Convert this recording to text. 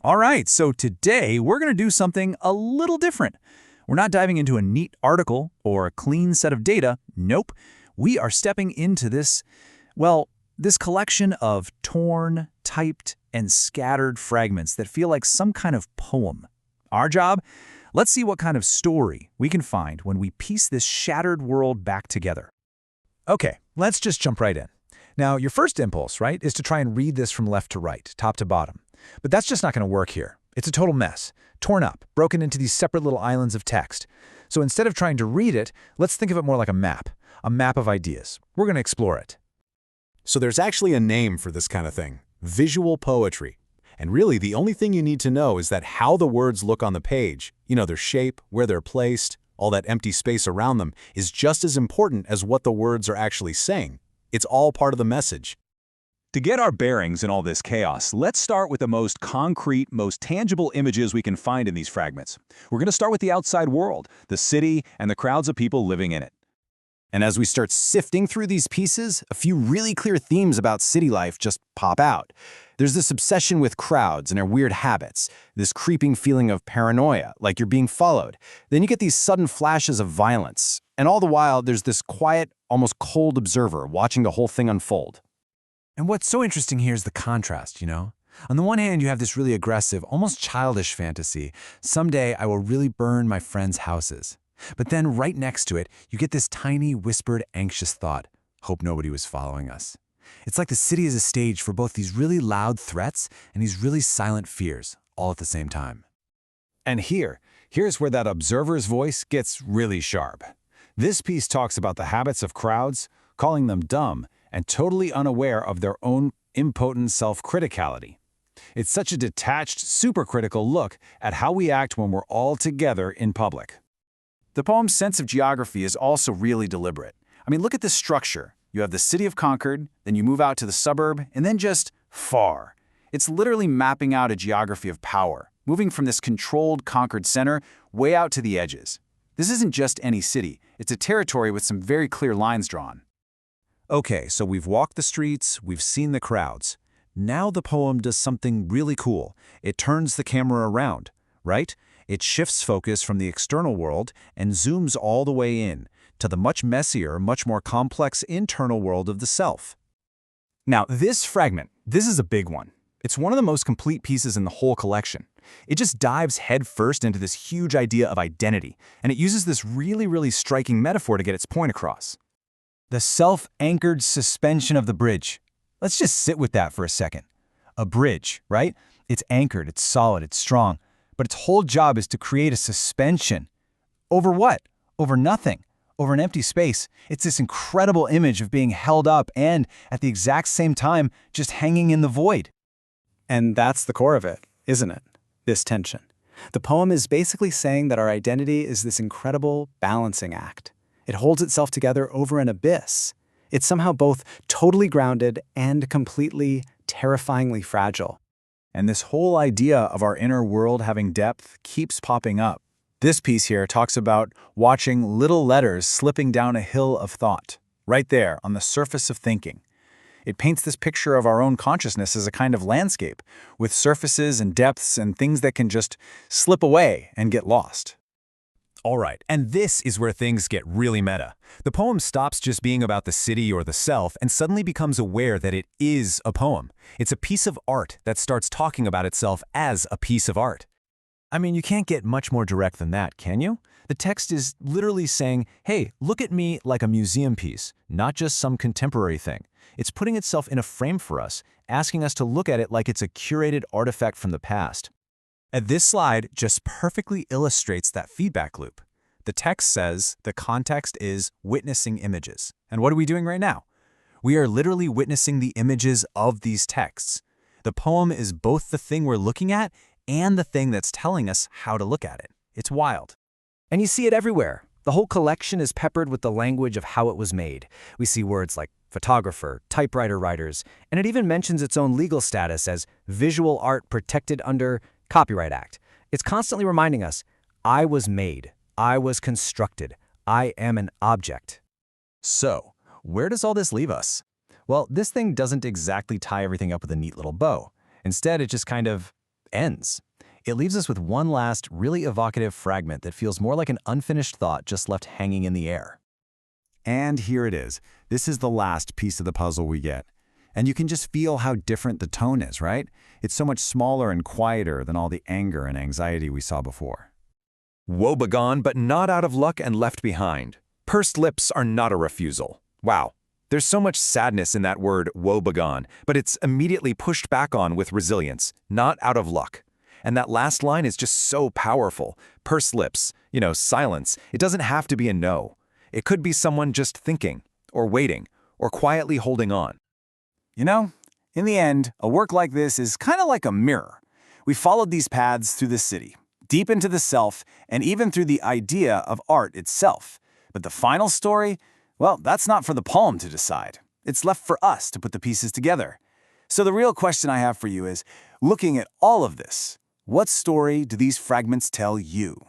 All right, so today we're going to do something a little different. We're not diving into a neat article or a clean set of data. Nope. We are stepping into this collection of torn, typed, and scattered fragments that feel like some kind of poem. Our job? Let's see what kind of story we can find when we piece this shattered world back together. Okay, let's just jump right in. Now, your first impulse, right, is to try and read this from left to right, top to bottom. But that's just not going to work here. It's a total mess, torn up, broken into these separate little islands of text. So instead of trying to read it, let's think of it more like a map of ideas. We're going to explore it. So there's actually a name for this kind of thing, visual poetry. And really, the only thing you need to know is that how the words look on the page, their shape, where they're placed, all that empty space around them, is just as important as what the words are actually saying. It's all part of the message. To get our bearings in all this chaos, let's start with the most concrete, most tangible images we can find in these fragments. We're going to start with the outside world, the city, and the crowds of people living in it. And as we start sifting through these pieces, a few really clear themes about city life just pop out. There's this obsession with crowds and their weird habits, this creeping feeling of paranoia, like you're being followed. Then you get these sudden flashes of violence. And all the while, there's this quiet, almost cold observer watching the whole thing unfold. And what's so interesting here is the contrast, On the one hand, you have this really aggressive, almost childish fantasy. Someday I will really burn my friends' houses. But then right next to it, you get this tiny, whispered, anxious thought. Hope nobody was following us. It's like the city is a stage for both these really loud threats and these really silent fears, all at the same time. And here's where that observer's voice gets really sharp. This piece talks about the habits of crowds, calling them dumb, and totally unaware of their own impotent self-criticality. It's such a detached, supercritical look at how we act when we're all together in public. The poem's sense of geography is also really deliberate. Look at this structure. You have the city of Concord, then you move out to the suburb, and then just far. It's literally mapping out a geography of power, moving from this controlled Concord center way out to the edges. This isn't just any city. It's a territory with some very clear lines drawn. Okay, so we've walked the streets, we've seen the crowds. Now the poem does something really cool. It turns the camera around, right? It shifts focus from the external world and zooms all the way in to the much messier, much more complex internal world of the self. Now, this fragment, this is a big one. It's one of the most complete pieces in the whole collection. It just dives headfirst into this huge idea of identity, and it uses this really striking metaphor to get its point across. The self-anchored suspension of the bridge. Let's just sit with that for a second. A bridge, right? It's anchored, it's solid, it's strong, but its whole job is to create a suspension. Over what? Over nothing. Over an empty space. It's this incredible image of being held up and, at the exact same time, just hanging in the void. And that's the core of it, isn't it? This tension. The poem is basically saying that our identity is this incredible balancing act. It holds itself together over an abyss. It's somehow both totally grounded and completely, terrifyingly fragile. And this whole idea of our inner world having depth keeps popping up. This piece here talks about watching little letters slipping down a hill of thought, right there on the surface of thinking. It paints this picture of our own consciousness as a kind of landscape, with surfaces and depths and things that can just slip away and get lost. All right, and this is where things get really meta. The poem stops just being about the city or the self and suddenly becomes aware that it is a poem. It's a piece of art that starts talking about itself as a piece of art. You can't get much more direct than that, can you? The text is literally saying, hey, look at me like a museum piece, not just some contemporary thing. It's putting itself in a frame for us, asking us to look at it like it's a curated artifact from the past. And this slide just perfectly illustrates that feedback loop. The text says the context is witnessing images. And what are we doing right now? We are literally witnessing the images of these texts. The poem is both the thing we're looking at and the thing that's telling us how to look at it. It's wild. And you see it everywhere. The whole collection is peppered with the language of how it was made. We see words like photographer, typewriter writers, and it even mentions its own legal status as visual art protected under Copyright Act. It's constantly reminding us, I was made, I was constructed, I am an object. So, where does all this leave us? Well, this thing doesn't exactly tie everything up with a neat little bow. Instead, it just kind of ends. It leaves us with one last, really evocative fragment that feels more like an unfinished thought just left hanging in the air. And here it is. This is the last piece of the puzzle we get. And you can just feel how different the tone is, right? It's so much smaller and quieter than all the anger and anxiety we saw before. Woebegone, but not out of luck and left behind. Pursed lips are not a refusal. Wow. There's so much sadness in that word, woebegone, but it's immediately pushed back on with resilience, not out of luck. And that last line is just so powerful. Pursed lips, silence. It doesn't have to be a no. It could be someone just thinking, or waiting, or quietly holding on. You know, in the end, a work like this is kind of like a mirror. We followed these paths through the city, deep into the self, and even through the idea of art itself. But the final story, well, that's not for the poem to decide. It's left for us to put the pieces together. So the real question I have for you is, looking at all of this, what story do these fragments tell you?